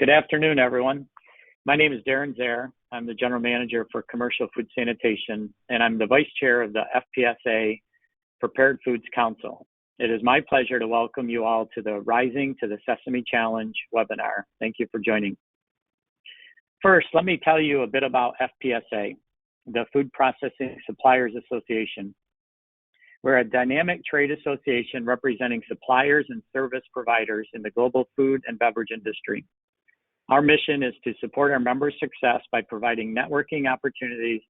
Good afternoon, everyone. My name is Darin Zehr. I'm the General Manager for Commercial Food Sanitation, and I'm the Vice Chair of the FPSA Prepared Foods Council. It is my pleasure to welcome you all to the Rising to the Sesame Challenge webinar. Thank you for joining. First, let me tell you a bit about FPSA, the Food Processing Suppliers Association. We're a dynamic trade association representing suppliers and service providers in the global food and beverage industry. Our mission is to support our members' success by providing networking opportunities,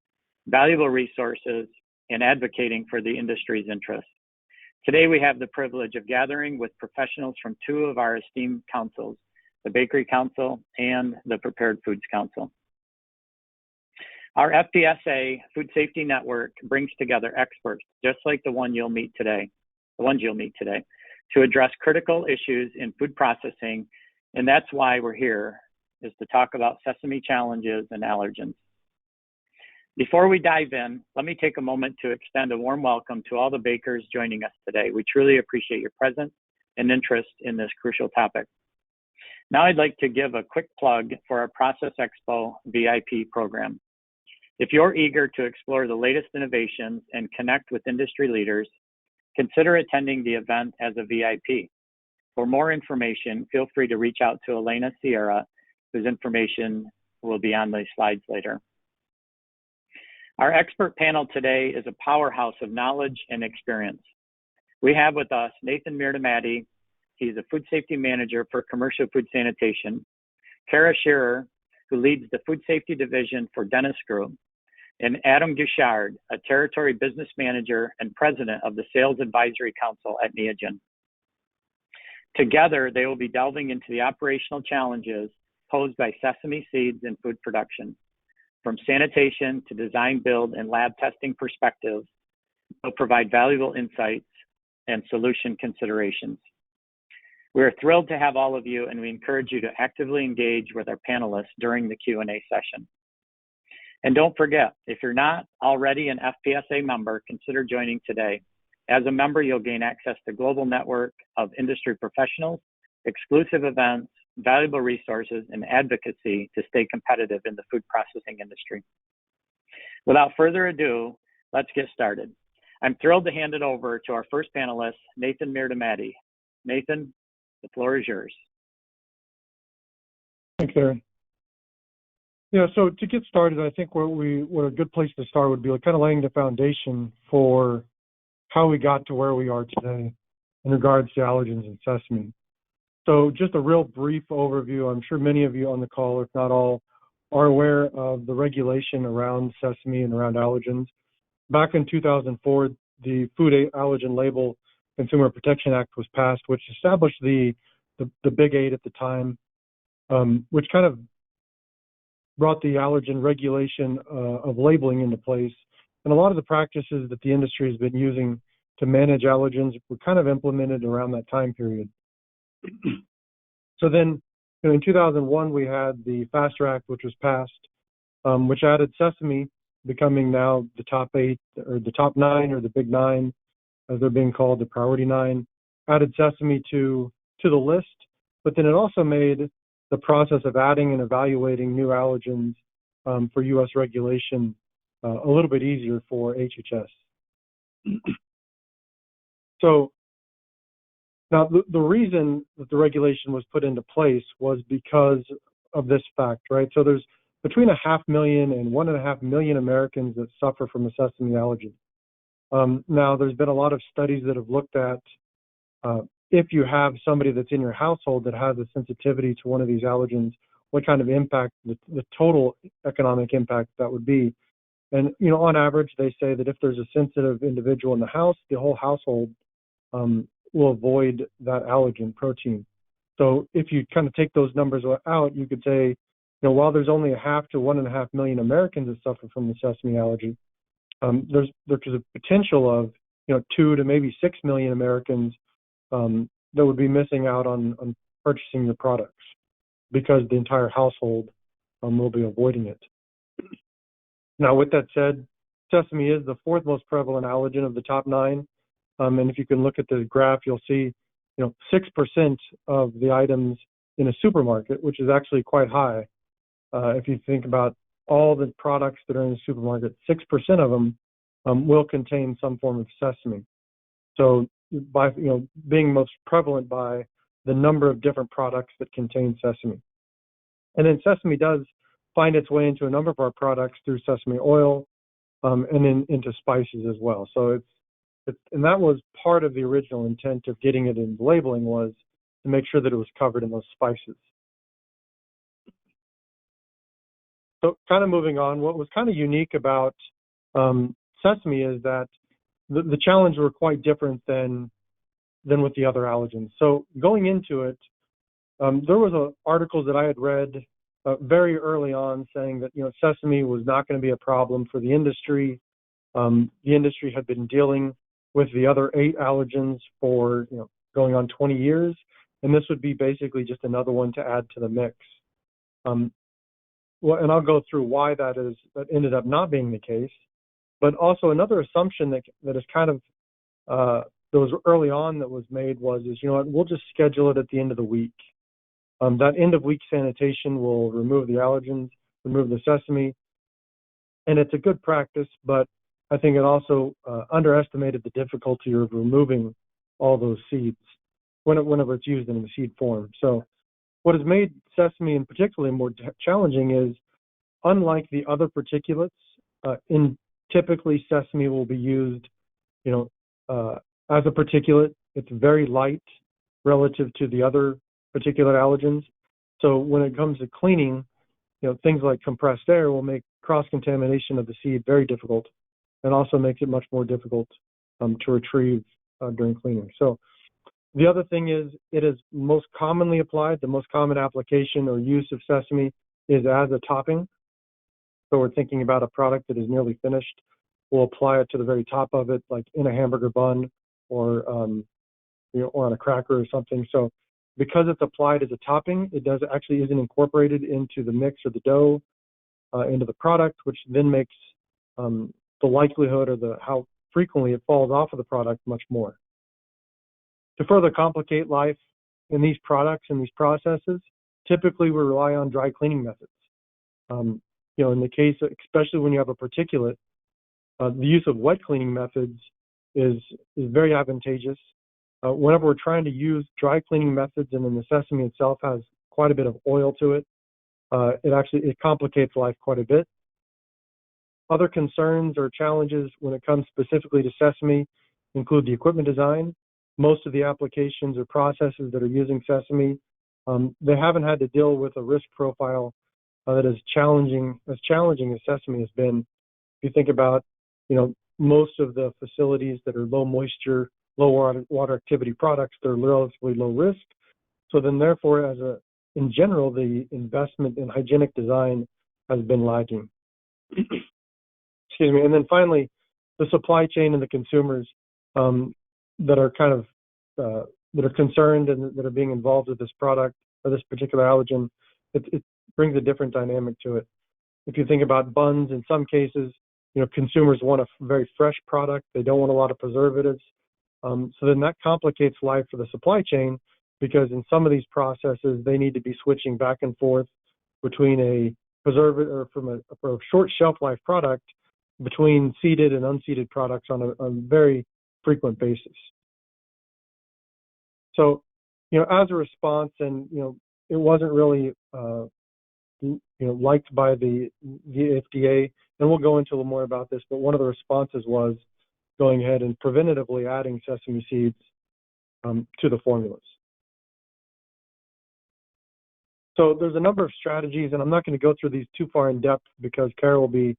valuable resources, and advocating for the industry's interests. Today, we have the privilege of gathering with professionals from two of our esteemed councils, the Bakery Council and the Prepared Foods Council. Our FPSA Food Safety Network brings together experts, just like the ones you'll meet today, to address critical issues in food processing, and that's why we're here, is to talk about sesame challenges and allergens. Before we dive in, let me take a moment to extend a warm welcome to all the bakers joining us today. We truly appreciate your presence and interest in this crucial topic. Now I'd like to give a quick plug for our Process Expo VIP program. If you're eager to explore the latest innovations and connect with industry leaders, consider attending the event as a VIP. For more information, feel free to reach out to Elena Sierra, whose information will be on the slides later. Our expert panel today is a powerhouse of knowledge and experience. We have with us Nathan Mirdamadi. He's a food safety manager for Commercial Food Sanitation, Scherer, who leads the food safety division for Dennis Group, and Adam Guichard, a territory business manager and president of the Sales Advisory Council at Neogen. Together, they will be delving into the operational challenges posed by sesame seeds in food production. From sanitation to design, build, and lab testing perspectives, they'll provide valuable insights and solution considerations. We are thrilled to have all of you, and we encourage you to actively engage with our panelists during the Q&A session. And don't forget, if you're not already an FPSA member, consider joining today. As a member, you'll gain access to a global network of industry professionals, exclusive events, valuable resources, and advocacy to stay competitive in the food processing industry. Without further ado, let's get started. I'm thrilled to hand it over to our first panelist, Nathan Mirdamadi. Nathan, the floor is yours. Thanks, Aaron. Yeah, so to get started, I think what a good place to start would be kind of laying the foundation for how we got to where we are today in regards to allergens and sesame. So just a real brief overview. I'm sure many of you on the call, if not all, are aware of the regulation around sesame and around allergens. Back in 2004, the Food Allergen Label Consumer Protection Act was passed, which established the Big 8 at the time, which kind of brought the allergen regulation of labeling into place. And a lot of the practices that the industry has been using to manage allergens were kind of implemented around that time period. So then, in 2001, we had the FASTER Act, which was passed, which added sesame, becoming now the top 8, or the top 9, or the Big 9, as they're being called, the Priority 9, added sesame to the list, but then it also made the process of adding and evaluating new allergens for U.S. regulation a little bit easier for HHS. So now the reason that the regulation was put into place was because of this fact, right? So there's between 500,000 and 1.5 million Americans that suffer from a sesame allergy. Now, there's been a lot of studies that have looked at if you have somebody that's in your household that has a sensitivity to one of these allergens, what kind of impact, the total economic impact that would be. And, on average, they say that if there's a sensitive individual in the house, the whole household will avoid that allergen protein. So if you kind of take those numbers out, you could say, while there's only 0.5 to 1.5 million Americans that suffer from the sesame allergy, there's a potential of 2 to maybe 6 million Americans that would be missing out on purchasing your products because the entire household will be avoiding it. Now, with that said, sesame is the 4th most prevalent allergen of the top 9. And if you can look at the graph, you'll see 6% of the items in a supermarket, which is actually quite high. If you think about all the products that are in the supermarket, 6% of them will contain some form of sesame. So by being most prevalent by the number of different products that contain sesame. And then sesame does find its way into a number of our products through sesame oil, and then into spices as well. So and that was part of the original intent of getting it in labeling, was to make sure that it was covered in those spices. So kind of moving on, what was kind of unique about sesame is that the challenges were quite different than with the other allergens. So going into it, there was articles that I had read very early on saying that sesame was not going to be a problem for the industry. The industry had been dealing with the other 8 allergens for going on 20 years, and this would be basically just another one to add to the mix. Well, and I'll go through why that ended up not being the case. But also another assumption that is kind of that was early on that was made was we'll just schedule it at the end of the week. That end of week sanitation will remove the allergens, remove the sesame, and it's a good practice. But I think it also underestimated the difficulty of removing all those seeds whenever it's used in the seed form. So what has made sesame in particular more challenging is, unlike the other particulates, typically sesame will be used, as a particulate. It's very light relative to the other particulate allergens. So when it comes to cleaning, things like compressed air will make cross-contamination of the seed very difficult, and also makes it much more difficult to retrieve during cleaning. So the other thing is, it is most commonly applied. The most common application or use of sesame is as a topping. So we're thinking about a product that is nearly finished. We'll apply it to the very top of it, like in a hamburger bun or or on a cracker or something. So because it's applied as a topping, it actually isn't incorporated into the mix or the dough, into the product, which then makes the likelihood or how frequently it falls off of the product much more. To further complicate life in these products and these processes, typically we rely on dry cleaning methods. In the case, especially when you have a particulate, the use of wet cleaning methods is very advantageous. Whenever we're trying to use dry cleaning methods, and then the sesame itself has quite a bit of oil to it, it complicates life quite a bit. Other concerns or challenges when it comes specifically to sesame include the equipment design. Most of the applications or processes that are using sesame, they haven't had to deal with a risk profile that is challenging as sesame has been. If you think about, most of the facilities that are low moisture, low water activity products, they're relatively low risk. So then therefore, in general, the investment in hygienic design has been lagging. Excuse me. And then finally, the supply chain and the consumers that are kind of that are concerned and that are being involved with this product or this particular allergen, it brings a different dynamic to it. If you think about buns, in some cases, consumers want a very fresh product. They don't want a lot of preservatives. So then that complicates life for the supply chain, because in some of these processes, they need to be switching back and forth between a preservative or for a short shelf life product between seeded and unseeded products on a very frequent basis. So, as a response, and it wasn't really liked by the FDA, and we'll go into a little more about this, but one of the responses was going ahead and preventatively adding sesame seeds to the formulas. So there's a number of strategies, and I'm not going to go through these too far in depth because Kara will be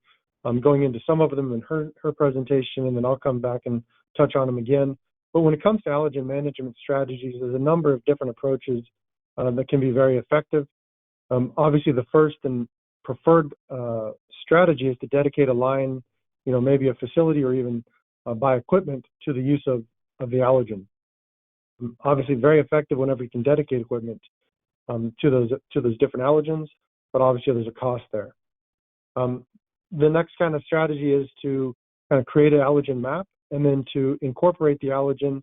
going into some of them in her presentation, and then I'll come back and touch on them again. But when it comes to allergen management strategies, there's a number of different approaches that can be very effective. Obviously, the first and preferred strategy is to dedicate a line, maybe a facility or even buy equipment to the use of the allergen. Obviously, very effective whenever you can dedicate equipment to those different allergens, but obviously there's a cost there. The next kind of strategy is to kind of create an allergen map, and then to incorporate the allergen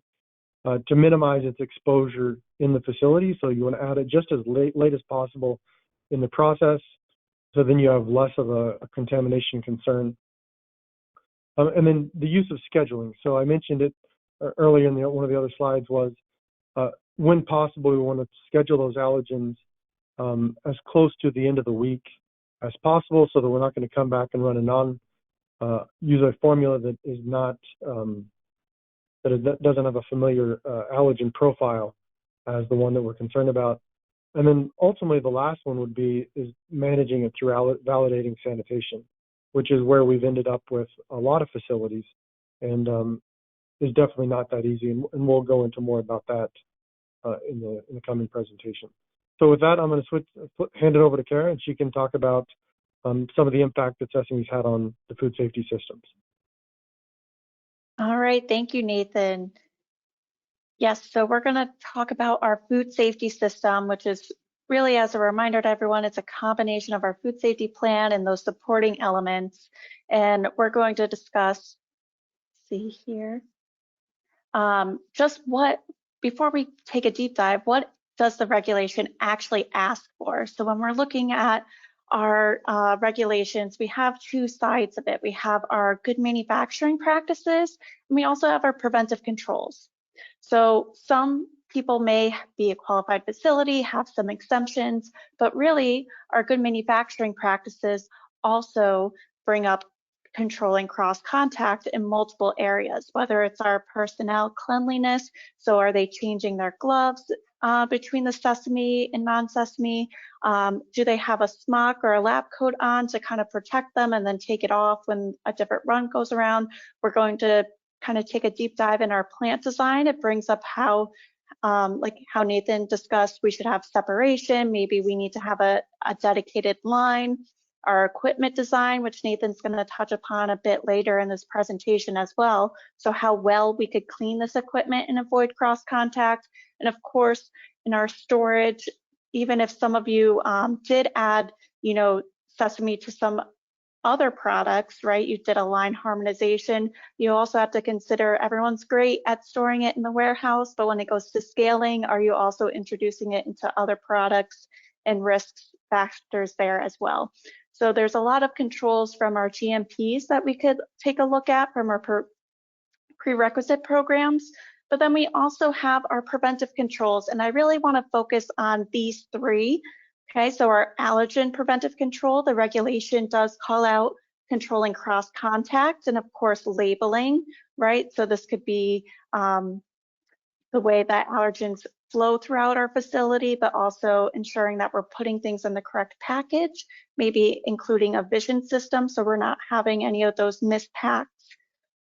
to minimize its exposure in the facility. So you want to add it just as late as possible in the process, so then you have less of a contamination concern. And then the use of scheduling. So I mentioned it earlier in one of the other slides was when possible, we want to schedule those allergens as close to the end of the week as possible, so that we're not going to come back and run use a formula that is not that doesn't have a familiar allergen profile as the one that we're concerned about. And then ultimately the last one would be is managing it through validating sanitation, which is where we've ended up with a lot of facilities, and is definitely not that easy. And we'll go into more about that in the coming presentation. So with that, I'm going to hand it over to Kara, and she can talk about some of the impact that Sesame's had on the food safety systems. All right, thank you, Nathan. Yes, so we're going to talk about our food safety system, which is really, as a reminder to everyone, it's a combination of our food safety plan and those supporting elements. And we're going to discuss, see here, before we take a deep dive, what does the regulation actually ask for? So when we're looking at our regulations, we have two sides of it. We have our good manufacturing practices, and we also have our preventive controls. So some people may be a qualified facility, have some exemptions, but really our good manufacturing practices also bring up controlling cross contact in multiple areas, whether it's our personnel cleanliness. So are they changing their gloves between the Sesame and non-Sesame? Do they have a smock or a lab coat on to kind of protect them and then take it off when a different run goes around? We're going to kind of take a deep dive in our plant design. It brings up how, like how Nathan discussed, we should have separation. Maybe we need to have a dedicated line. Our equipment design, which Nathan's going to touch upon a bit later in this presentation as well. So how well we could clean this equipment and avoid cross contact. And of course, in our storage, even if some of you did add, Sesame to some other products, right? You did a line harmonization. You also have to consider everyone's great at storing it in the warehouse, but when it goes to scaling, are you also introducing it into other products and risk factors there as well? So there's a lot of controls from our GMPs that we could take a look at from our prerequisite programs, but then we also have our preventive controls, and I really want to focus on these three. Okay, so our allergen preventive control, the regulation does call out controlling cross contact and of course labeling, right? So this could be the way that allergens flow throughout our facility, but also ensuring that we're putting things in the correct package, maybe including a vision system so we're not having any of those missed packs.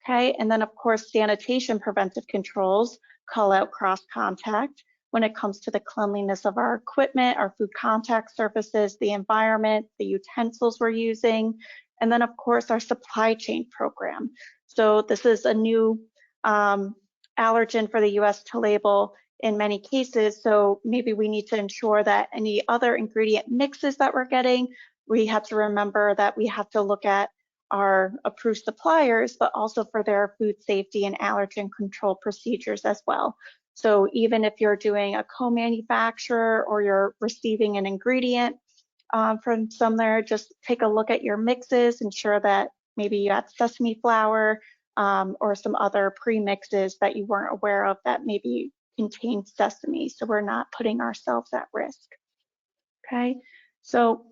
Okay, and then of course sanitation preventive controls call out cross contact when it comes to the cleanliness of our equipment, our food contact surfaces, the environment, the utensils we're using, and then of course our supply chain program. So this is a new allergen for the US to label in many cases, so maybe we need to ensure that any other ingredient mixes that we're getting, we have to remember that we have to look at our approved suppliers, but also for their food safety and allergen control procedures as well. So even if you're doing a co-manufacturer or you're receiving an ingredient from somewhere, just take a look at your mixes, ensure that maybe you add sesame flour or some other pre-mixes that you weren't aware of that maybe contain sesame, so we're not putting ourselves at risk. Okay, so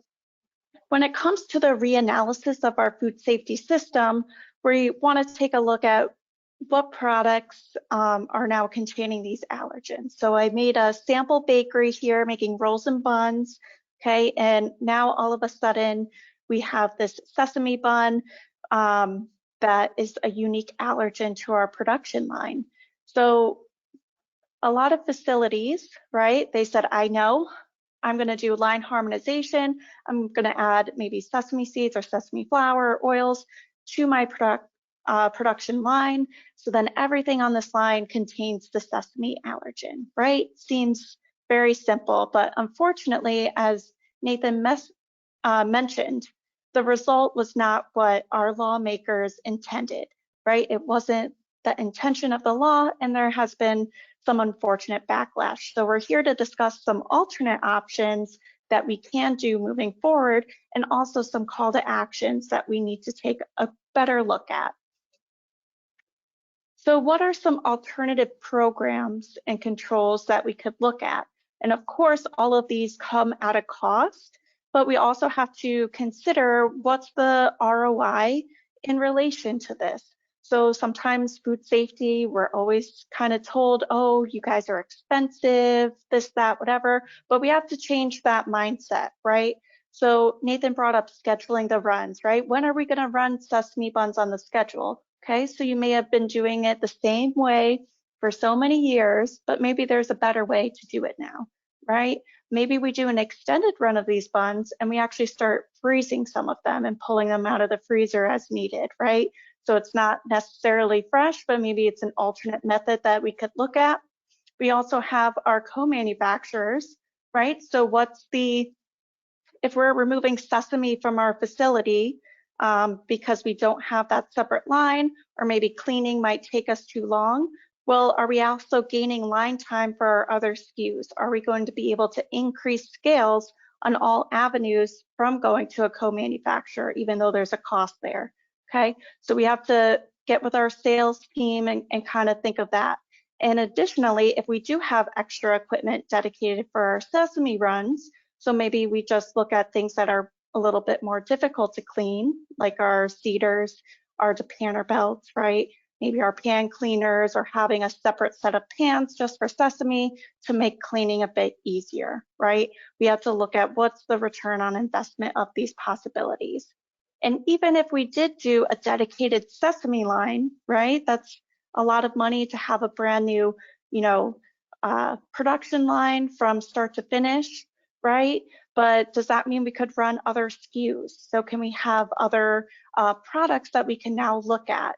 when it comes to the reanalysis of our food safety system, we want to take a look at what products are now containing these allergens. So I made a sample bakery here making rolls and buns, okay, and now all of a sudden we have this sesame bun that is a unique allergen to our production line. So a lot of facilities, right, they said, I know, I'm going to do line harmonization. I'm going to add maybe sesame seeds or sesame flour or oils to my production line. So then everything on this line contains the sesame allergen, right? Seems very simple, but unfortunately, as Nathan mentioned, the result was not what our lawmakers intended, right? It wasn't the intention of the law, and there has been some unfortunate backlash. So we're here to discuss some alternate options that we can do moving forward, and also some call to actions that we need to take a better look at. So what are some alternative programs and controls that we could look at? And of course, all of these come at a cost, but we also have to consider what's the ROI in relation to this. So sometimes food safety, we're always kind of told, oh, you guys are expensive, this, that, whatever, but we have to change that mindset, right? So Nathan brought up scheduling the runs, right? When are we going to run sesame buns on the schedule? Okay, so you may have been doing it the same way for so many years, but maybe there's a better way to do it now, right? Maybe we do an extended run of these buns and we actually start freezing some of them and pulling them out of the freezer as needed, right? So it's not necessarily fresh, but maybe it's an alternate method that we could look at. We also have our co-manufacturers, right? So if we're removing sesame from our facility, because we don't have that separate line, or maybe cleaning might take us too long, well, are we also gaining line time for our other SKUs? Are we going to be able to increase scales on all avenues from going to a co-manufacturer, even though there's a cost there? Okay, so we have to get with our sales team and kind of think of that. And additionally, if we do have extra equipment dedicated for our sesame runs, so maybe we just look at things that are a little bit more difficult to clean, like our seeders, our depanner belts, right? Maybe our pan cleaners, or having a separate set of pans just for sesame to make cleaning a bit easier, right? We have to look at what's the return on investment of these possibilities. And even if we did do a dedicated sesame line, right? That's a lot of money to have a brand new, production line from start to finish, right? But does that mean we could run other SKUs? So can we have other products that we can now look at?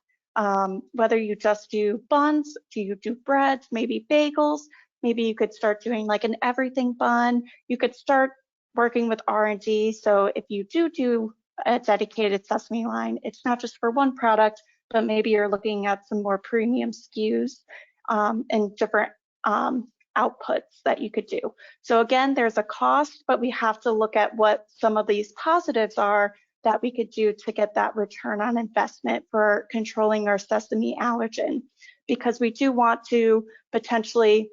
Whether you just do buns, do you do breads, maybe bagels, maybe you could start doing like an everything bun. You could start working with R&D. So if you do a dedicated sesame line, it's not just for one product, but maybe you're looking at some more premium SKUs and different outputs that you could do. So again, there's a cost, but we have to look at what some of these positives are that we could do to get that return on investment for controlling our sesame allergen, because we do want to potentially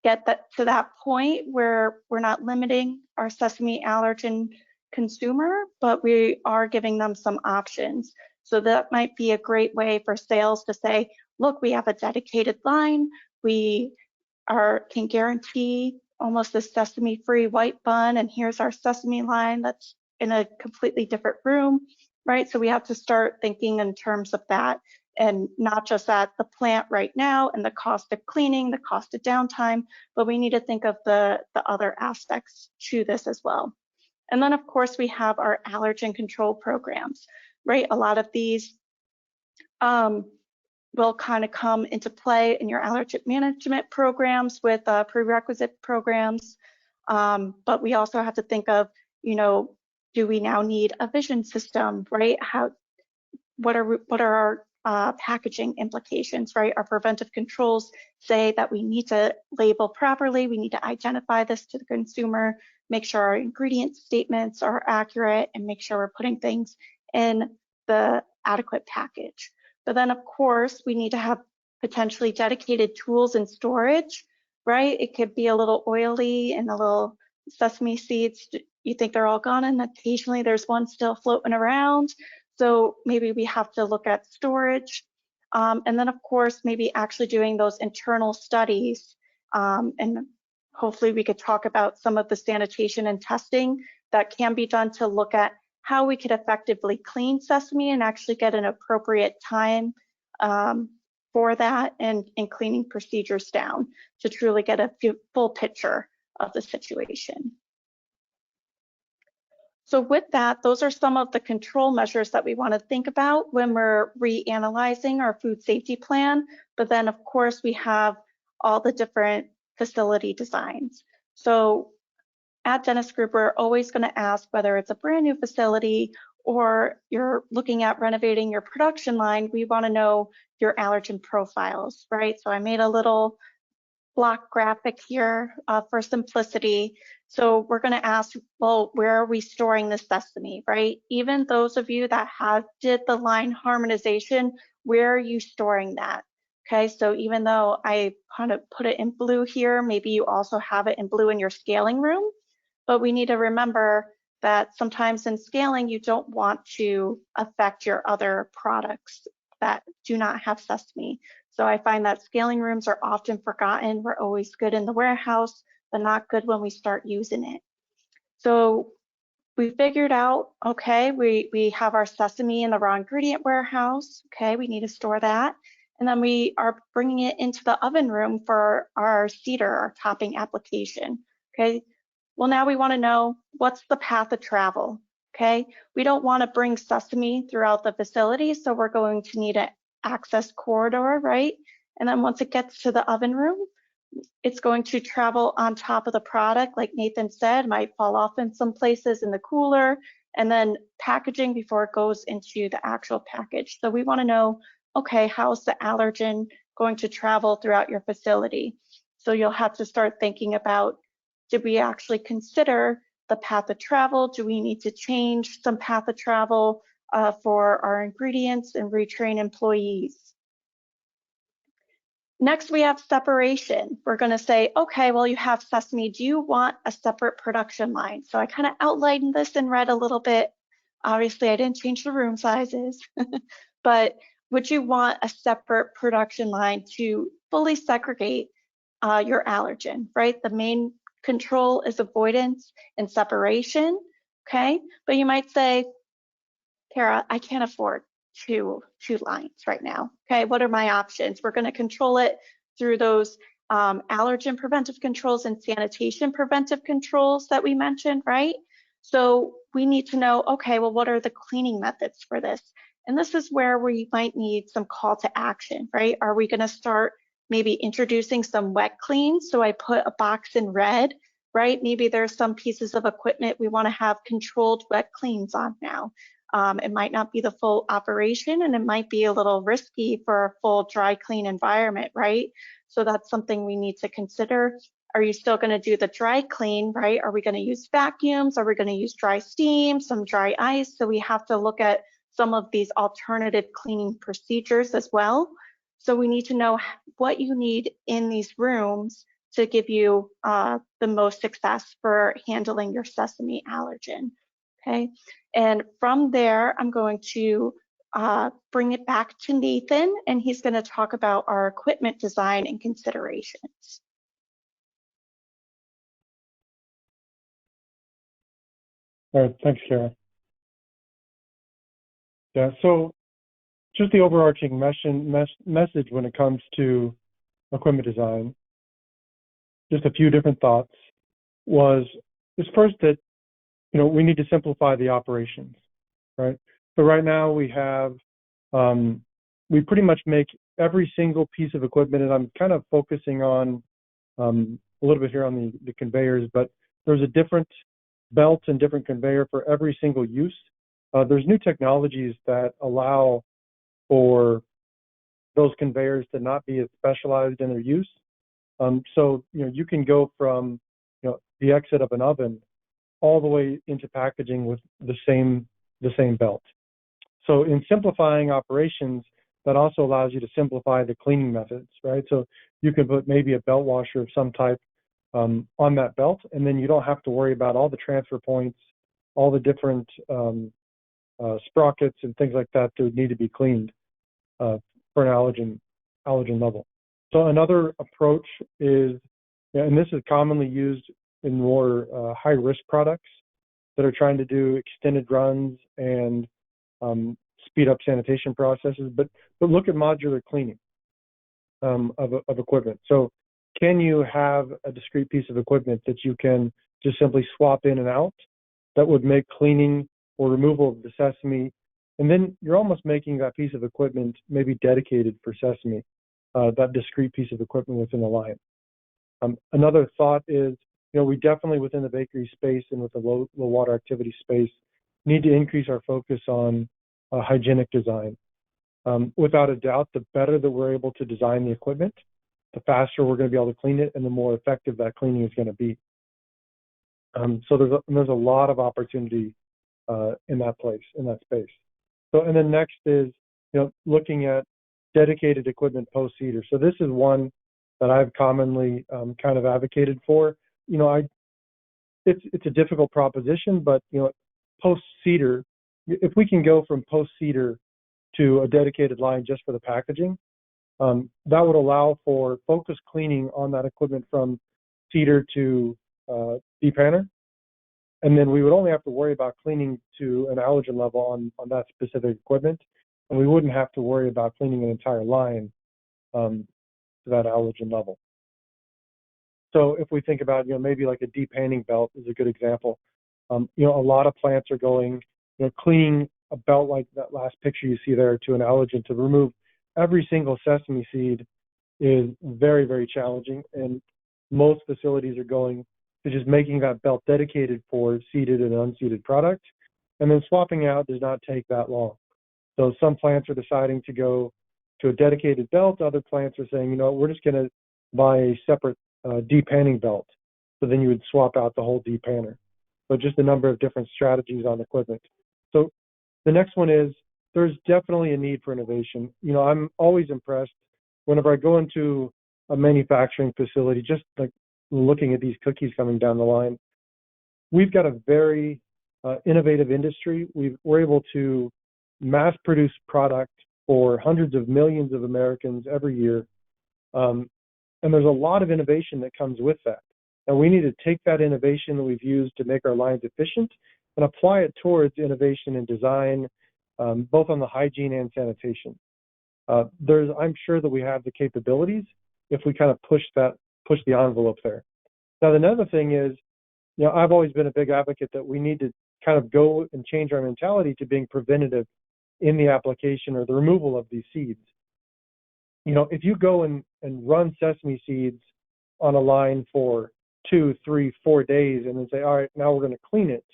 get that to that point where we're not limiting our sesame allergen consumer, but we are giving them some options. So that might be a great way for sales to say, look, we have a dedicated line. We can guarantee almost a sesame-free white bun, and here's our sesame line that's in a completely different room, right? So we have to start thinking in terms of that, and not just at the plant right now and the cost of cleaning, the cost of downtime, but we need to think of the other aspects to this as well. And then of course we have our allergen control programs, right? A lot of these will kind of come into play in your allergen management programs with prerequisite programs. But we also have to think of, do we now need a vision system, right? What are our packaging implications, right? Our preventive controls say that we need to label properly. We need to identify this to the consumer, make sure our ingredient statements are accurate, and make sure we're putting things in the adequate package. But then of course, we need to have potentially dedicated tools and storage, right? It could be a little oily and the little sesame seeds, you think they're all gone, and occasionally there's one still floating around. So maybe we have to look at storage. And then of course, maybe actually doing those internal studies. And hopefully we could talk about some of the sanitation and testing that can be done to look at how we could effectively clean sesame and actually get an appropriate time for that, and cleaning procedures down to truly get a full picture of the situation. So with that, those are some of the control measures that we want to think about when we're reanalyzing our food safety plan. But then of course we have all the different facility designs. So at Dennis Group, we're always going to ask whether it's a brand new facility or you're looking at renovating your production line, we want to know your allergen profiles, right? So I made a little block graphic here for simplicity. So we're going to ask, well, where are we storing the sesame, right? Even those of you that did the line harmonization, where are you storing that? Okay, so even though I kind of put it in blue here, maybe you also have it in blue in your scaling room, but we need to remember that sometimes in scaling, you don't want to affect your other products that do not have sesame. So I find that scaling rooms are often forgotten. We're always good in the warehouse, but not good when we start using it. So we figured out, okay, we have our sesame in the raw ingredient warehouse. Okay, we need to store that. And then we are bringing it into the oven room for our cedar, our topping application. Okay, well, now we want to know what's the path of travel. Okay, we don't want to bring sesame throughout the facility, so we're going to need an access corridor, right? And then once it gets to the oven room, it's going to travel on top of the product, like Nathan said, might fall off in some places in the cooler, and then packaging before it goes into the actual package. So we want to know, okay, how's the allergen going to travel throughout your facility? So you'll have to start thinking about, did we actually consider the path of travel? Do we need to change some path of travel for our ingredients and retrain employees? Next, we have separation. We're going to say, okay, well, you have sesame. Do you want a separate production line? So I kind of outlined this in red a little bit. Obviously, I didn't change the room sizes, but would you want a separate production line to fully segregate your allergen, right? The main control is avoidance and separation, okay? But you might say, Kara, I can't afford two lines right now. Okay, what are my options? We're going to control it through those allergen preventive controls and sanitation preventive controls that we mentioned, right? So we need to know, okay, well, what are the cleaning methods for this? And this is where we might need some call to action, right? Are we going to start maybe introducing some wet cleans? So I put a box in red, right? Maybe there's some pieces of equipment we want to have controlled wet cleans on now. It might not be the full operation, and it might be a little risky for a full dry clean environment, right? So that's something we need to consider. Are you still going to do the dry clean, right? Are we going to use vacuums? Are we going to use dry steam, some dry ice? So we have to look at some of these alternative cleaning procedures as well. So we need to know what you need in these rooms to give you the most success for handling your sesame allergen. Okay, and from there, I'm going to bring it back to Nathan, and he's going to talk about our equipment design and considerations. All right, thanks, Kara. Yeah, so just the overarching message when it comes to equipment design, just a few different thoughts, was first that, we need to simplify the operations, right? So right now we have, we pretty much make every single piece of equipment, and I'm kind of focusing on a little bit here on the conveyors, but there's a different belt and different conveyor for every single use. There's new technologies that allow for those conveyors to not be as specialized in their use. So, you can go from, the exit of an oven all the way into packaging with the same belt. So in simplifying operations, that also allows you to simplify the cleaning methods, right? So you can put maybe a belt washer of some type on that belt, and then you don't have to worry about all the transfer points, all the different sprockets and things like that would need to be cleaned for an allergen level. So another approach is, and this is commonly used in more high-risk products that are trying to do extended runs and speed up sanitation processes, but look at modular cleaning of equipment. So can you have a discrete piece of equipment that you can just simply swap in and out that would make cleaning or removal of the sesame, and then you're almost making that piece of equipment maybe dedicated for sesame, that discrete piece of equipment within the line. Another thought is, we definitely within the bakery space and with the low water activity space need to increase our focus on hygienic design. Without a doubt, the better that we're able to design the equipment, the faster we're going to be able to clean it and the more effective that cleaning is going to be. So there's a lot of opportunity in that space. So, and then next is, looking at dedicated equipment post-seeder. So this is one that I've commonly kind of advocated for. It's a difficult proposition, but post-seeder, if we can go from post-seeder to a dedicated line just for the packaging, that would allow for focused cleaning on that equipment from seeder to depanner. And then we would only have to worry about cleaning to an allergen level on that specific equipment. And we wouldn't have to worry about cleaning an entire line to that allergen level. So if we think about, maybe like a depanning belt is a good example. A lot of plants are going, cleaning a belt like that last picture you see there to an allergen to remove every single sesame seed is very, very challenging. And most facilities are going to just making that belt dedicated for seeded and unseeded product. And then swapping out does not take that long. So some plants are deciding to go to a dedicated belt. Other plants are saying, we're just going to buy a separate depanning belt. So then you would swap out the whole depanner. So just a number of different strategies on equipment. So the next one is there's definitely a need for innovation. I'm always impressed whenever I go into a manufacturing facility, just like looking at these cookies coming down the line. We've got a very innovative industry. We're able to mass produce product for hundreds of millions of Americans every year. And there's a lot of innovation that comes with that. And we need to take that innovation that we've used to make our lines efficient and apply it towards innovation and design, both on the hygiene and sanitation. I'm sure that we have the capabilities if we kind of push the envelope there. Now, another thing is, I've always been a big advocate that we need to kind of go and change our mentality to being preventative in the application or the removal of these seeds. If you go and run sesame seeds on a line for 2, 3, 4 days and then say, all right, now we're going to clean it.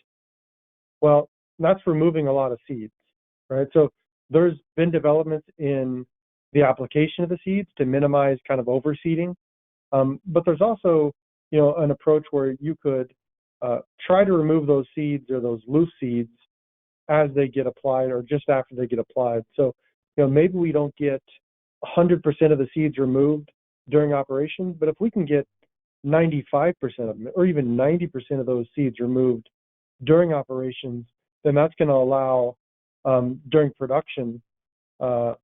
Well, that's removing a lot of seeds, right? So there's been developments in the application of the seeds to minimize kind of overseeding. But there's also, an approach where you could try to remove those seeds or those loose seeds as they get applied or just after they get applied. So, maybe we don't get 100% of the seeds removed during operation, but if we can get 95% of them or even 90% of those seeds removed during operations, then that's going to allow during production or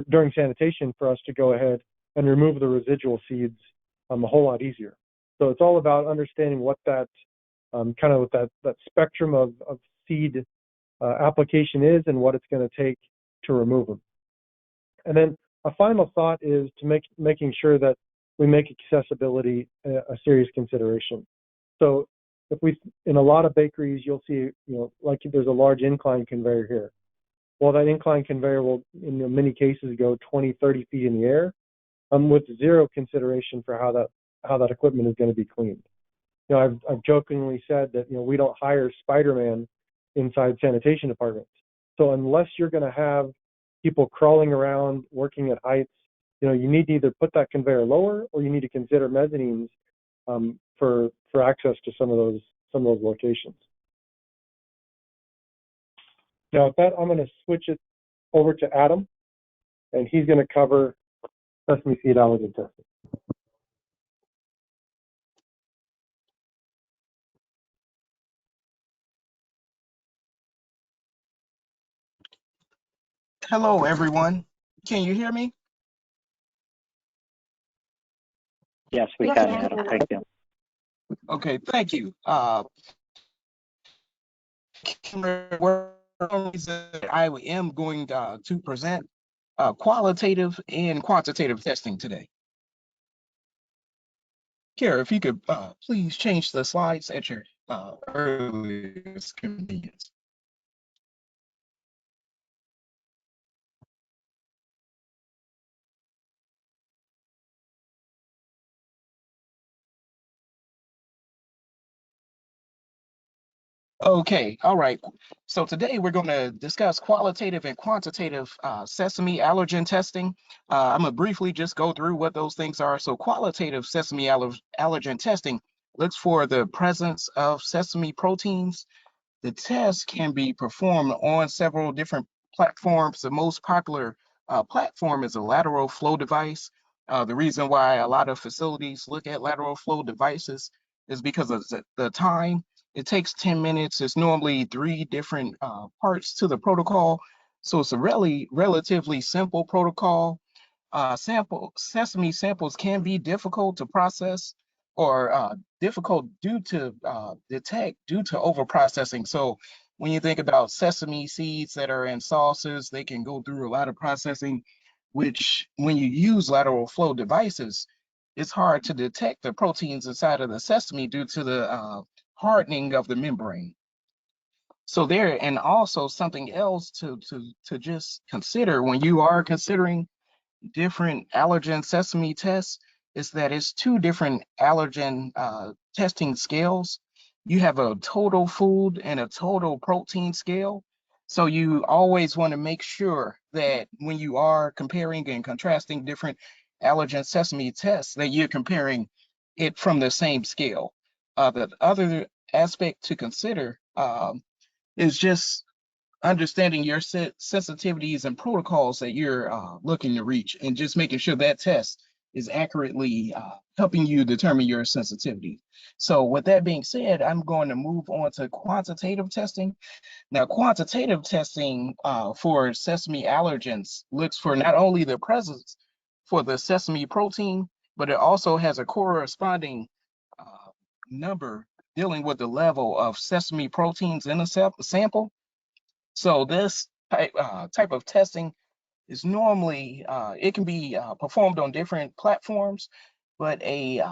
during sanitation for us to go ahead and remove the residual seeds a whole lot easier. So it's all about understanding what that kind of what that spectrum of seed application is and what it's going to take to remove them. And then a final thought is to making sure that we make accessibility a serious consideration. So in a lot of bakeries, you'll see, like there's a large incline conveyor here. Well, that incline conveyor will, in many cases, go 20, 30 feet in the air with zero consideration for how that equipment is going to be cleaned. I've jokingly said that, we don't hire Spider-Man inside sanitation departments. So unless you're going to have people crawling around, working at heights, you need to either put that conveyor lower or you need to consider mezzanines for access to some of those locations. Now, with that, I'm going to switch it over to Adam, and he's going to cover sesame seed allergen testing. Hello, everyone. Can you hear me? Yes, we can, Adam. Thank you. Okay, thank you. I am going to present qualitative and quantitative testing today. Scherer, if you could please change the slides at your earliest convenience. Okay, all right. So today we're going to discuss qualitative and quantitative sesame allergen testing. I'm going to briefly just go through what those things are. So qualitative sesame allergen testing looks for the presence of sesame proteins. The test can be performed on several different platforms. The most popular platform is a lateral flow device. The reason why a lot of facilities look at lateral flow devices is because of the time. It takes 10 minutes. It's normally 3 different parts to the protocol. So it's a relatively simple protocol. Sesame samples can be difficult to process or difficult due to detect due to overprocessing. So when you think about sesame seeds that are in sauces, they can go through a lot of processing, which when you use lateral flow devices, it's hard to detect the proteins inside of the sesame due to the hardening of the membrane. So there, and also something else to just consider when you are considering different allergen sesame tests is that it's 2 different allergen testing scales. You have a total food and a total protein scale. So you always want to make sure that when you are comparing and contrasting different allergen sesame tests, that you're comparing it from the same scale. The other aspect to consider is just understanding your sensitivities and protocols that you're looking to reach, and just making sure that test is accurately helping you determine your sensitivity. So with that being said, I'm going to move on to quantitative testing. Now, quantitative testing for sesame allergens looks for not only the presence for the sesame protein, but it also has a corresponding uh, number dealing with the level of sesame proteins in a sample. So this type of testing is normally, it can be performed on different platforms, but a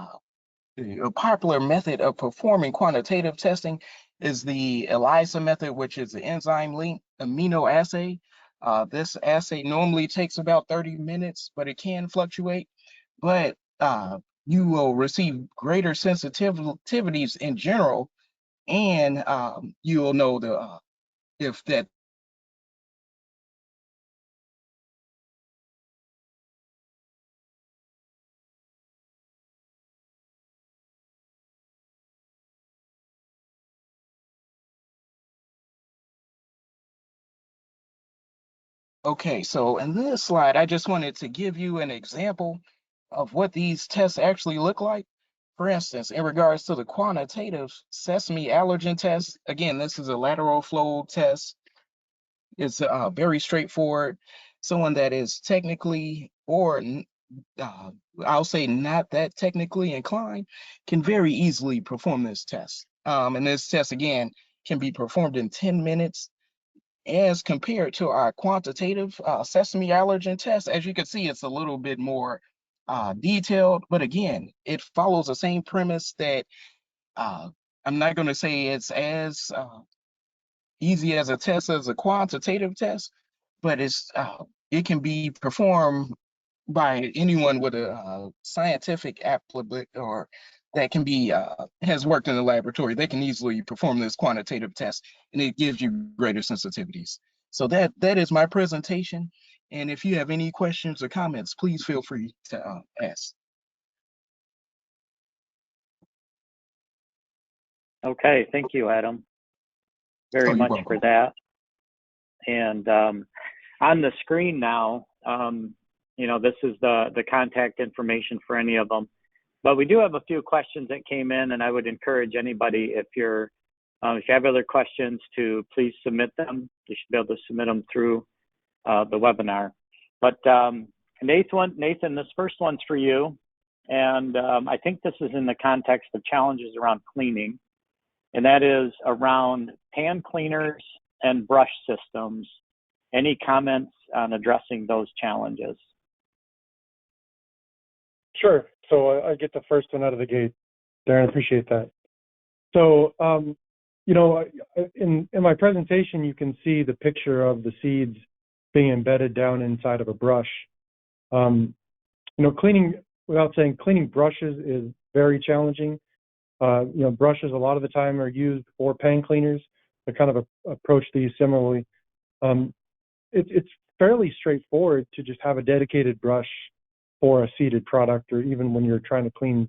popular method of performing quantitative testing is the ELISA method, which is the enzyme-linked amino assay. This assay normally takes about 30 minutes, but it can fluctuate. But you will receive greater sensitivities in general, and you will know if that. Okay, so in this slide, I just wanted to give you an example of what these tests actually look like. For instance, in regards to the quantitative sesame allergen test, again, this is a lateral flow test. It's very straightforward. Someone that is technically or uh, I'll say not that technically inclined can very easily perform this test. And this test, again, can be performed in 10 minutes as compared to our quantitative sesame allergen test. As you can see, it's a little bit more detailed, but again, it follows the same premise that uh, I'm not going to say it's as easy as a test as a quantitative test, but it can be performed by anyone with a scientific applicant or that can be has worked in the laboratory. They can easily perform this quantitative test, and it gives you greater sensitivities. So that is my presentation. And if you have any questions or comments, please feel free to ask. Okay, thank you, Adam, Oh, very you're much for welcome. that. And on the screen now, this is the contact information for any of them. But we do have a few questions that came in, and I would encourage anybody, if you have other questions, to please submit them. You should be able to submit them through the webinar. But Nathan, this first one's for you. And I think this is in the context of challenges around cleaning, and that is around pan cleaners and brush systems. Any comments on addressing those challenges? Sure. So I get the first one out of the gate, Darin. Appreciate that. So, in my presentation, you can see the picture of the seeds being embedded down inside of a brush. Cleaning, without saying, cleaning brushes is very challenging. Brushes a lot of the time are used for pan cleaners, kind of approach these similarly. It's fairly straightforward to just have a dedicated brush for a seeded product, or even when you're trying to clean,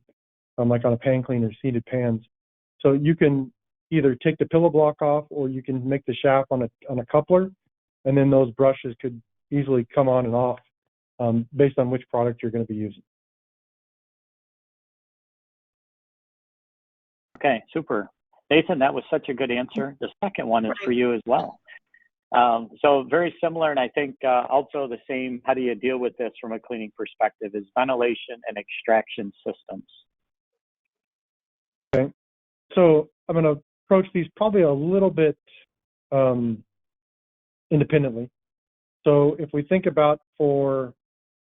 like on a pan cleaner, seeded pans. So you can either take the pillow block off, or you can make the shaft on a coupler, and then those brushes could easily come on and off based on which product you're going to be using. Okay, super. Nathan, that was such a good answer. The second one is for you as well. So very similar, and I think also the same, how do you deal with this from a cleaning perspective, is ventilation and extraction systems. Okay, so I'm going to approach these probably a little bit independently. So if we think about for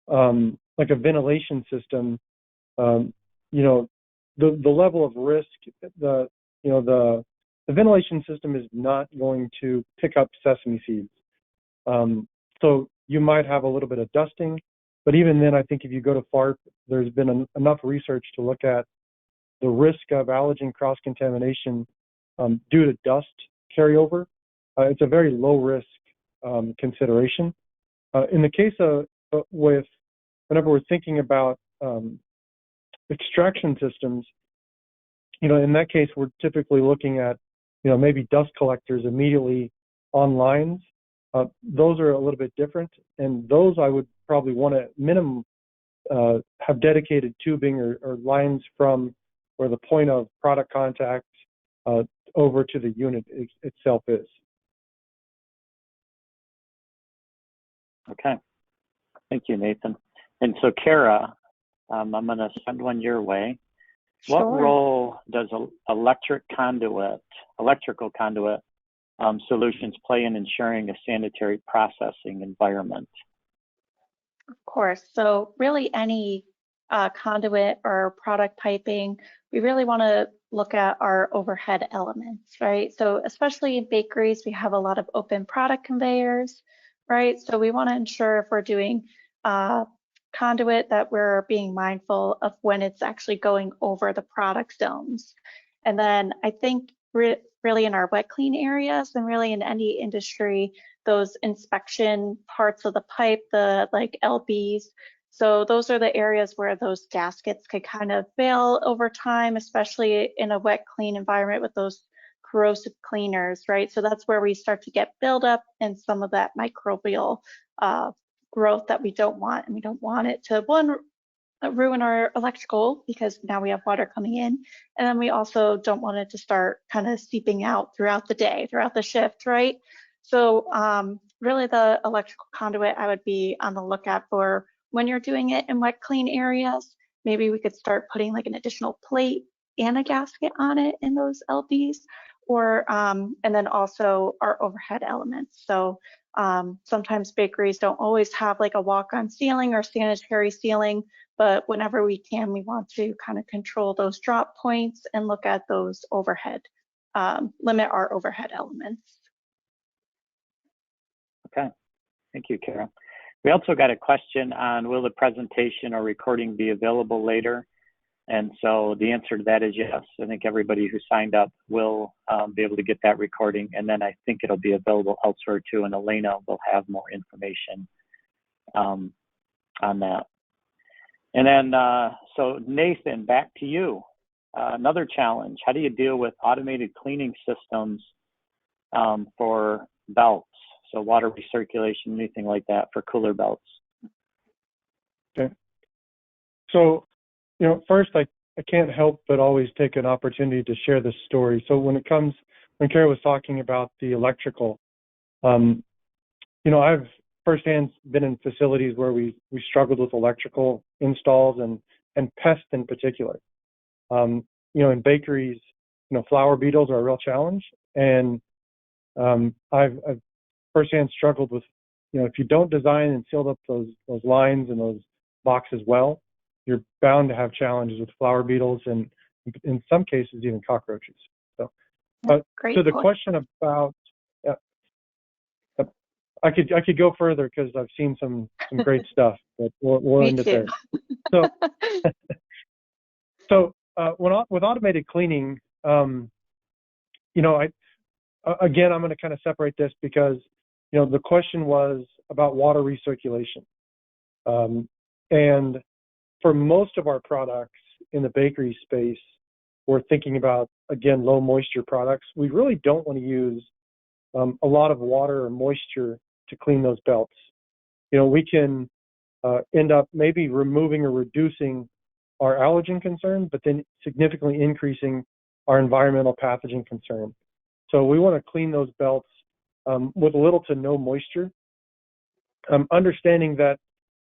like a ventilation system, you know, the level of risk, the ventilation system is not going to pick up sesame seeds. So you might have a little bit of dusting, but even then, I think if you go to FARP, there's been enough research to look at the risk of allergen cross-contamination due to dust carryover. It's a very low risk consideration. In the case of whenever we're thinking about extraction systems, you know, in that case, we're typically looking at, you know, maybe dust collectors immediately on lines. Those are a little bit different, and those I would probably want to minimum have dedicated tubing or lines from where the point of product contact over to the unit itself is. Okay, thank you, Nathan. And so, Kara, I'm going to send one your way. Sure. What role does electrical conduit solutions play in ensuring a sanitary processing environment? Of course. So really any conduit or product piping, we really want to look at our overhead elements, right? So especially in bakeries, we have a lot of open product conveyors, right? So we want to ensure if we're doing conduit that we're being mindful of when it's actually going over the product zones. And then I think really in our wet clean areas, and really in any industry, those inspection parts of the pipe, the like LBs. So those are the areas where those gaskets could kind of fail over time, especially in a wet clean environment with those corrosive cleaners, right? So that's where we start to get buildup and some of that microbial growth that we don't want. And we don't want it to, one, ruin our electrical because now we have water coming in. And then we also don't want it to start kind of seeping out throughout the day, throughout the shift, right? So really the electrical conduit, I would be on the lookout for when you're doing it in wet clean areas. Maybe we could start putting like an additional plate and a gasket on it in those LBs, or and then also our overhead elements. So sometimes bakeries don't always have like a walk-on ceiling or sanitary ceiling, but whenever we can, we want to kind of control those drop points and look at those overhead, limit our overhead elements. Okay, thank you, Kara. We also got a question on, will the presentation or recording be available later? And so the answer to that is yes. I think everybody who signed up will be able to get that recording, and then I think it'll be available elsewhere too, and Elena will have more information on that. And then, so Nathan, back to you. Another challenge, how do you deal with automated cleaning systems for belts? So water recirculation, anything like that for cooler belts. Okay. So, you know, first, I can't help but always take an opportunity to share this story. So when Kara was talking about the electrical, you know, I've firsthand been in facilities where we struggled with electrical installs and pests in particular. You know, in bakeries, you know, flour beetles are a real challenge, and I've firsthand struggled with, you know, if you don't design and seal up those lines and those boxes well, you're bound to have challenges with flour beetles and in some cases even cockroaches. So, to the question about, I could go further because I've seen some great stuff, but we'll end it there. So, with automated cleaning, you know, again, I'm going to kind of separate this because, the question was about water recirculation. And for most of our products in the bakery space, we're thinking about, again, low moisture products. We really don't want to use a lot of water or moisture to clean those belts. We can end up maybe removing or reducing our allergen concern, but then significantly increasing our environmental pathogen concern. So we want to clean those belts with little to no moisture, understanding that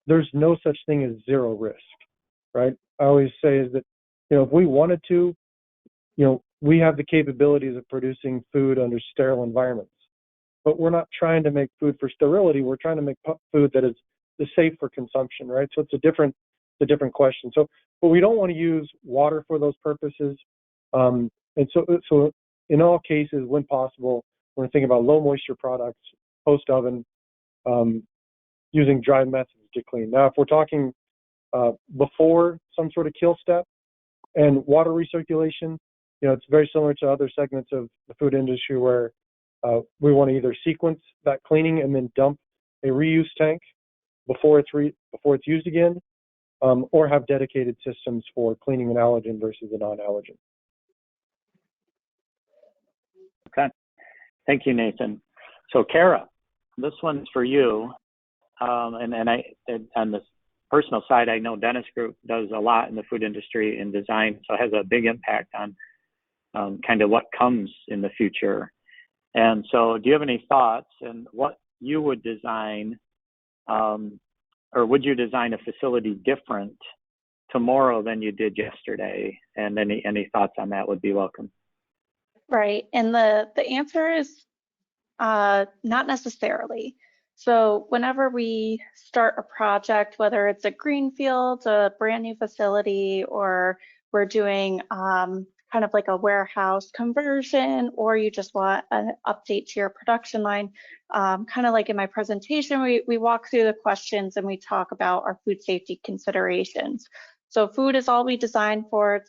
there's no such thing as zero risk, right? I always say is that, if we wanted to, we have the capabilities of producing food under sterile environments, but we're not trying to make food for sterility. We're trying to make food that is safe for consumption, right? So it's a different question. So, but we don't want to use water for those purposes. And so in all cases, when possible, we're thinking about low moisture products, post oven, using dry methods to clean. Now, if we're talking before some sort of kill step and water recirculation, it's very similar to other segments of the food industry where we want to either sequence that cleaning and then dump a reuse tank before it's used again, or have dedicated systems for cleaning an allergen versus a non-allergen. Okay, thank you, Nathan. So Kara, this one's for you. And on the personal side, I know Dennis Group does a lot in the food industry and design, so it has a big impact on kind of what comes in the future. And so do you have any thoughts on what you would design, or would you design a facility different tomorrow than you did yesterday? And any thoughts on that would be welcome. Right, and the answer is not necessarily. So whenever we start a project, whether it's a greenfield, a brand new facility, or we're doing kind of like a warehouse conversion, or you just want an update to your production line, kind of like in my presentation, we walk through the questions and we talk about our food safety considerations. So food is all we design for,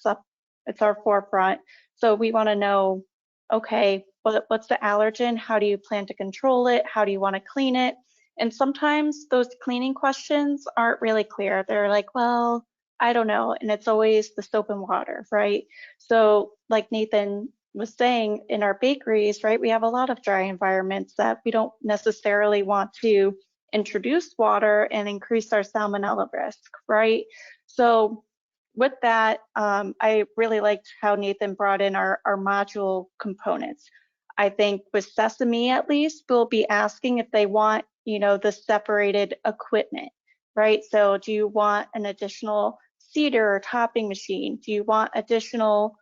it's our forefront. So we want to know, okay, what's the allergen? How do you plan to control it? How do you want to clean it? And sometimes those cleaning questions aren't really clear. They're like, well, I don't know. And it's always the soap and water, right? So like Nathan was saying, in our bakeries, right, we have a lot of dry environments that we don't necessarily want to introduce water and increase our salmonella risk, right? So with that, I really liked how Nathan brought in our module components. I think with Sesame, at least, we'll be asking if they want, the separated equipment, right? So do you want an additional seeder or topping machine? Do you want additional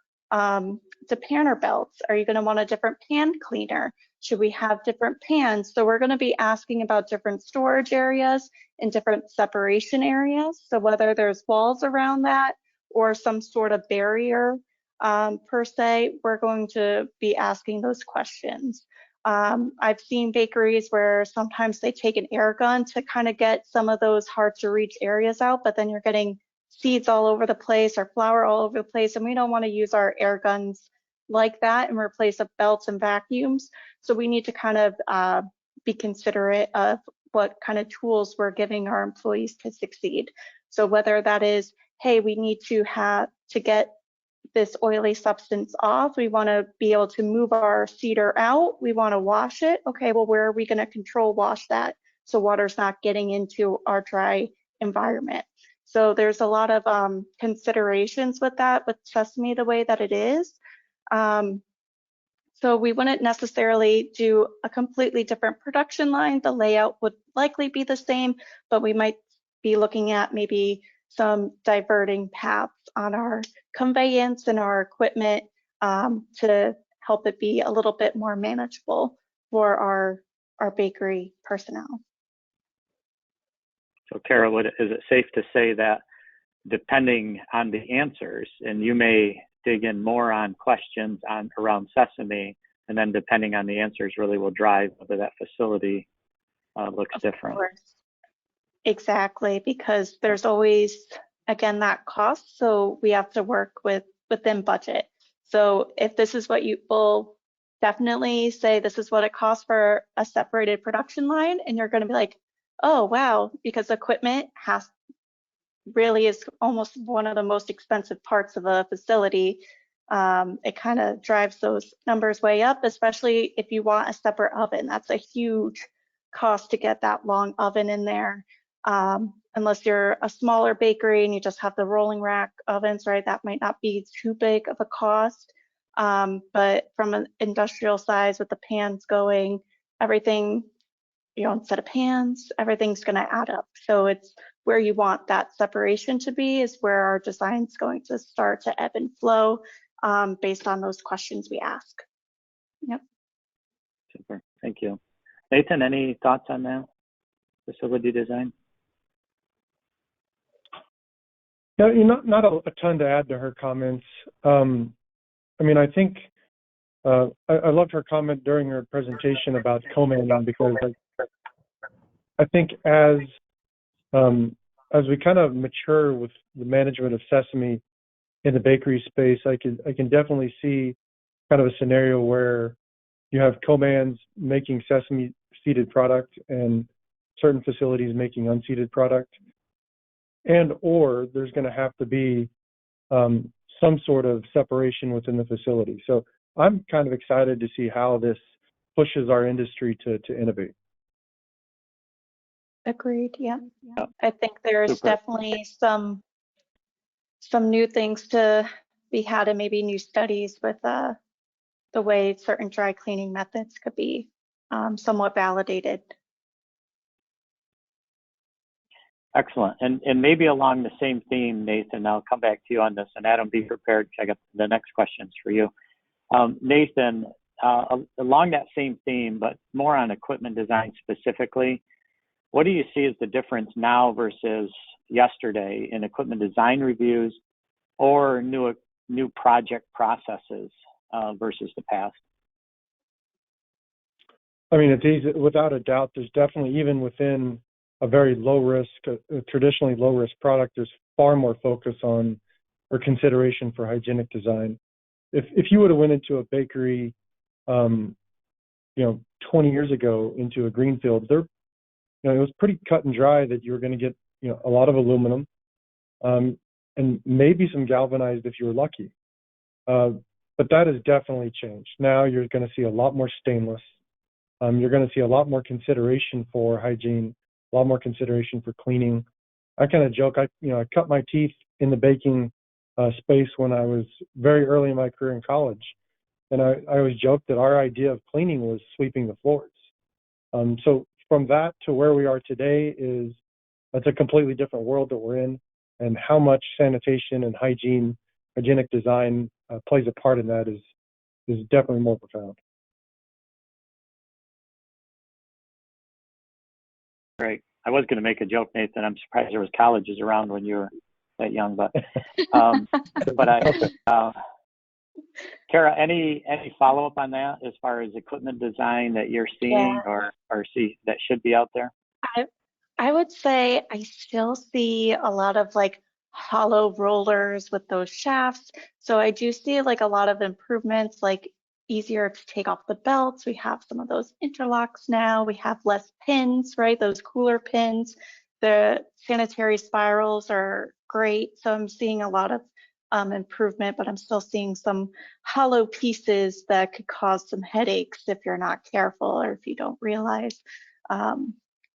depanner belts? Are you going to want a different pan cleaner? Should we have different pans? So we're going to be asking about different storage areas and different separation areas. So whether there's walls around that or some sort of barrier per se, we're going to be asking those questions. I've seen bakeries where sometimes they take an air gun to kind of get some of those hard to reach areas out, but then you're getting seeds all over the place or flour all over the place, and we don't want to use our air guns like that and replace the belts and vacuums. So we need to kind of be considerate of what kind of tools we're giving our employees to succeed. So whether that is, hey, we need to get this oily substance off, we want to be able to move our cedar out, we want to wash it. Okay, well, where are we going to control wash that so water's not getting into our dry environment? So there's a lot of considerations with that, with Sesame the way that it is. So we wouldn't necessarily do a completely different production line. The layout would likely be the same, but we might be looking at maybe some diverting paths on our conveyance and our equipment to help it be a little bit more manageable for our bakery personnel. So Kara, is it safe to say that depending on the answers, and you may dig in more on questions around Sesame, and then depending on the answers really will drive whether that facility looks different? Of course. Exactly, because there's always, again, that cost. So we have to work within budget. So if this is what definitely say this is what it costs for a separated production line, and you're going to be like, oh wow, because equipment really is almost one of the most expensive parts of a facility. It kind of drives those numbers way up, especially if you want a separate oven. That's a huge cost to get that long oven in there. Unless you're a smaller bakery and you just have the rolling rack ovens, right? That might not be too big of a cost. But from an industrial size with the pans going, everything, instead of pans, everything's going to add up. So it's where you want that separation to be is where our design's going to start to ebb and flow based on those questions we ask. Yep. Super, thank you. Nathan, any thoughts on that facility design? Yeah, not a ton to add to her comments. I mean, I think I loved her comment during her presentation about co-managing, because I think as we kind of mature with the management of Sesame in the bakery space, I can definitely see kind of a scenario where you have co-mans making Sesame seeded product and certain facilities making unseeded product, and or there's going to have to be some sort of separation within the facility. So I'm kind of excited to see how this pushes our industry to innovate. Agreed. Yeah. I think there's definitely some new things to be had, and maybe new studies with the way certain dry cleaning methods could be somewhat validated. Excellent. And maybe along the same theme, Nathan, I'll come back to you on this, and Adam, be prepared, because I got the next questions for you. Nathan, along that same theme, but more on equipment design specifically, what do you see as the difference now versus yesterday in equipment design reviews or new project processes versus the past? I mean, it's easy, without a doubt. There's definitely, even within a very low risk, traditionally low risk product, there's far more focus on or consideration for hygienic design. If you would have went into a bakery, 20 years ago into a greenfield, it was pretty cut and dry that you were going to get, a lot of aluminum, and maybe some galvanized if you were lucky. But that has definitely changed. Now you're going to see a lot more stainless. You're going to see a lot more consideration for hygiene, a lot more consideration for cleaning. I kind of joke, I cut my teeth in the baking space when I was very early in my career in college. And I always joked that our idea of cleaning was sweeping the floors. So from that to where we are today that's a completely different world that we're in, and how much sanitation and hygienic design plays a part in that is definitely more profound. Great. I was going to make a joke, Nathan. I'm surprised there was colleges around when you were that young, but Kara, any follow-up on that as far as equipment design that you're seeing or see that should be out there? I would say I still see a lot of like hollow rollers with those shafts. So I do see like a lot of improvements, like easier to take off the belts. We have some of those interlocks now. We have less pins, right? Those cooler pins. The sanitary spirals are great. So I'm seeing a lot of improvement, but I'm still seeing some hollow pieces that could cause some headaches if you're not careful or if you don't realize.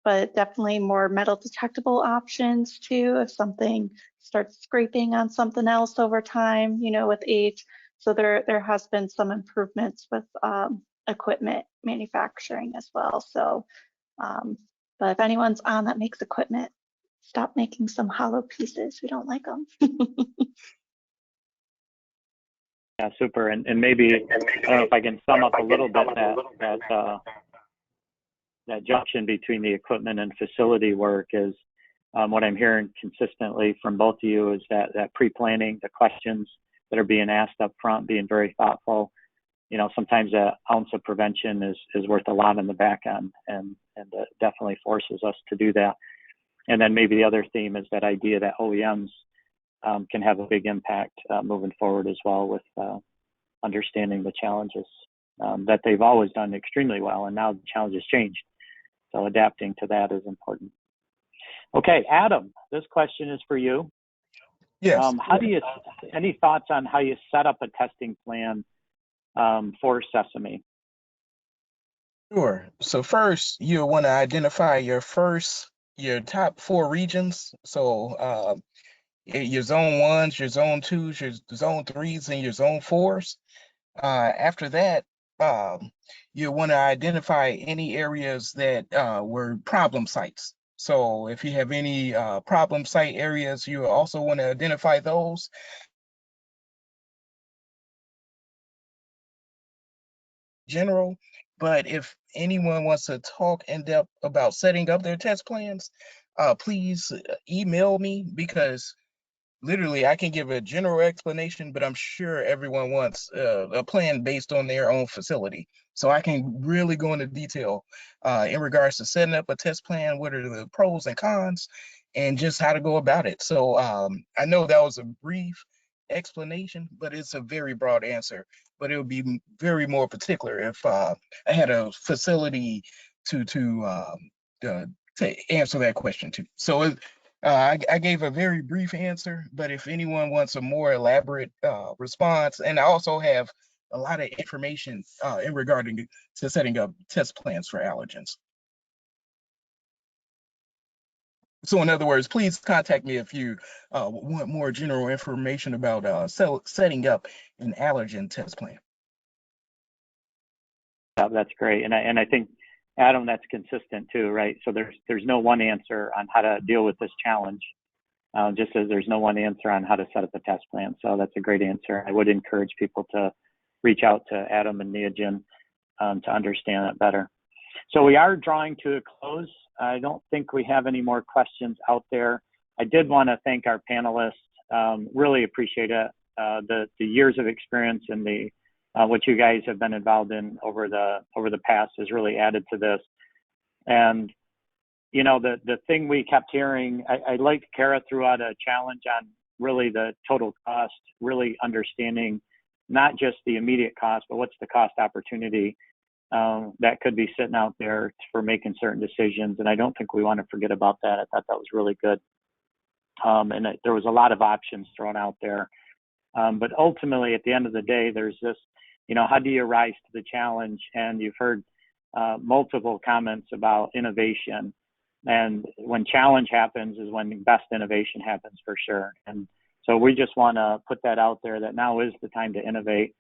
But definitely more metal detectable options too, if something starts scraping on something else over time, with age. So there has been some improvements with equipment manufacturing as well. So, but if anyone's on that makes equipment, stop making some hollow pieces. We don't like them. Yeah, super. And maybe, I don't know if I can sum up a little bit that junction between the equipment and facility work is what I'm hearing consistently from both of you is that pre-planning, the questions that are being asked up front, being very thoughtful. Sometimes an ounce of prevention is worth a lot in the back end, and definitely forces us to do that. And then maybe the other theme is that idea that OEMs can have a big impact moving forward as well with understanding the challenges. that they've always done extremely well, and now the challenge has changed. So adapting to that is important. Okay, Adam, this question is for you. Yes. Any thoughts on how you set up a testing plan for Sesame? Sure. So first, you want to identify your top 4 regions. So your zone 1s, your zone 2s, your zone 3s, and your zone 4s. After that, you want to identify any areas that were problem sites. So if you have any problem site areas, you also want to identify those. General, but if anyone wants to talk in depth about setting up their test plans, please email me, because literally I can give a general explanation, but I'm sure everyone wants a plan based on their own facility. So I can really go into detail in regards to setting up a test plan, what are the pros and cons, and just how to go about it. So I know that was a brief explanation, but it's a very broad answer. But it would be very more particular if I had a facility to answer that question too. So I gave a very brief answer, but if anyone wants a more elaborate response, and I also have a lot of information in regarding to setting up test plans for allergens. So in other words, please contact me if you want more general information about setting up an allergen test plan. Yeah, that's great, and I think, Adam, that's consistent too, right? So there's no one answer on how to deal with this challenge, just as there's no one answer on how to set up a test plan. So that's a great answer. I would encourage people to reach out to Adam and Neogen to understand that better. So we are drawing to a close. I don't think we have any more questions out there. I did want to thank our panelists. Really appreciate it. The years of experience and the what you guys have been involved in over the past has really added to this. And you know, the thing we kept hearing, I liked Kara threw out a challenge on really the total cost, really understanding not just the immediate cost, but what's the cost opportunity that could be sitting out there for making certain decisions. And I don't think we want to forget about that. I thought that was really good. And there was a lot of options thrown out there. But ultimately, at the end of the day, there's this, you know, how do you rise to the challenge? And you've heard multiple comments about innovation. And when challenge happens is when the best innovation happens, for sure. And so we just want to put that out there, that now is the time to innovate.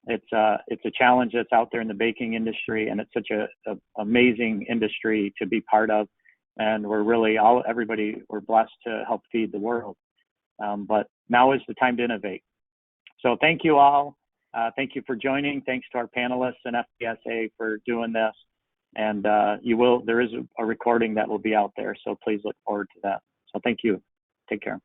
It's a challenge that's out there in the baking industry, and it's such a amazing industry to be part of. And we're really we're blessed to help feed the world. But now is the time to innovate. So thank you all. Thank you for joining. Thanks to our panelists and FPSA for doing this. And there is a recording that will be out there, so please look forward to that. So thank you. Take care.